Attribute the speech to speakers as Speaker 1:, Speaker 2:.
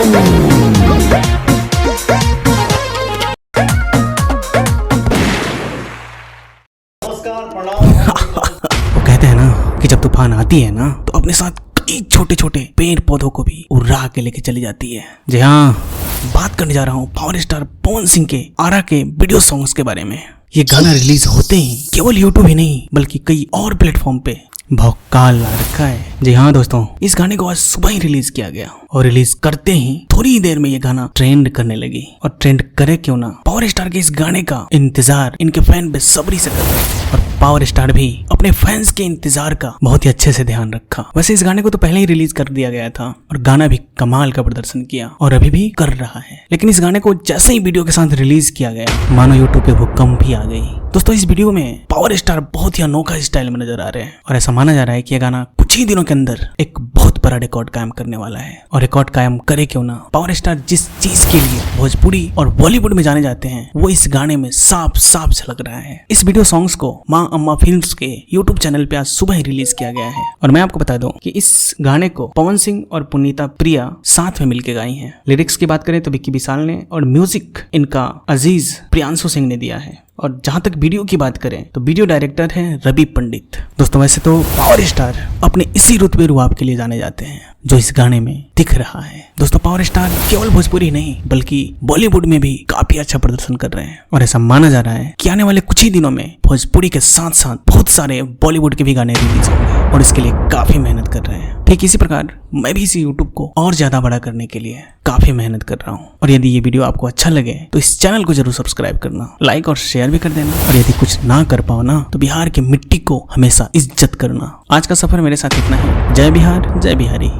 Speaker 1: वो कहते हैं ना कि जब तूफान आती है ना तो अपने साथ कई छोटे छोटे पेड़ पौधों को भी उड़ा के लेके चली जाती है। जी हाँ, बात करने जा रहा हूँ पावर स्टार पवन सिंह के आरा के वीडियो सॉन्ग्स के बारे में। ये गाना रिलीज होते ही केवल यूट्यूब ही नहीं बल्कि कई और प्लेटफॉर्म पे भौकाल ला रखा है। जी हाँ दोस्तों, इस गाने को आज सुबह ही रिलीज किया गया और रिलीज करते ही थोड़ी ही देर में ये गाना ट्रेंड करने लगी। और ट्रेंड करे क्यों ना, पावर स्टार के इस गाने का इंतजार इनके फैन बेसब्री से कर रहे हैं और पावर स्टार भी अपने फैंस के इंतजार का बहुत ही अच्छे से ध्यान रखा। वैसे इस गाने को तो पहले ही रिलीज कर दिया गया था और गाना भी कमाल का प्रदर्शन किया और अभी भी कर रहा है, लेकिन इस गाने को जैसे ही वीडियो के साथ रिलीज किया गया मानो यूट्यूब पे भूकंप ही आ गई। दोस्तों, इस वीडियो में पावर स्टार बहुत ही अनोखा स्टाइल में नजर आ रहे हैं और ऐसा माना जा रहा है कि यह गाना कुछ ही दिनों के अंदर एक बहुत बड़ा रिकॉर्ड कायम करने वाला है। और रिकॉर्ड कायम करे क्यों ना, पावर स्टार जिस चीज के लिए भोजपुरी और बॉलीवुड में जाने जाते हैं वो इस गाने में साफ साफ झलक रहा है। इस वीडियो सॉन्ग्स को माँ अम्मा फिल्म्स के यूट्यूब चैनल पे आज सुबह ही रिलीज किया गया है और मैं आपको बता दूं कि इस गाने को पवन सिंह और पुनीता प्रिया साथ में मिलकर गाई हैं। लिरिक्स की बात करें तो विक्की विशाल ने और म्यूजिक इनका अजीज प्रियांशु सिंह ने दिया है। और जहां तक वीडियो की बात करें तो वीडियो डायरेक्टर हैं रवि पंडित। दोस्तों, वैसे तो पावर स्टार अपने इसी रुतबे रुआब के लिए जाने जाते हैं जो इस गाने में दिख रहा है। दोस्तों, पावर स्टार केवल भोजपुरी नहीं बल्कि बॉलीवुड में भी काफी अच्छा प्रदर्शन कर रहे हैं और ऐसा माना जा रहा है कि आने वाले कुछ ही दिनों में भोजपुरी के साथ साथ बहुत सारे बॉलीवुड के भी गाने रिलीज होंगे और इसके लिए काफी मेहनत कर रहे हैं। ठीक इसी प्रकार मैं भी इसी यूट्यूब को और ज्यादा बड़ा करने के लिए काफी मेहनत कर रहा हूँ। और यदि ये वीडियो आपको अच्छा लगे तो इस चैनल को जरूर सब्सक्राइब करना, लाइक और शेयर भी कर देना और यदि कुछ ना कर पाओ ना तो बिहार की मिट्टी को हमेशा इज्जत करना। आज का सफर मेरे साथ इतना ही। जय बिहार, जय बिहारी।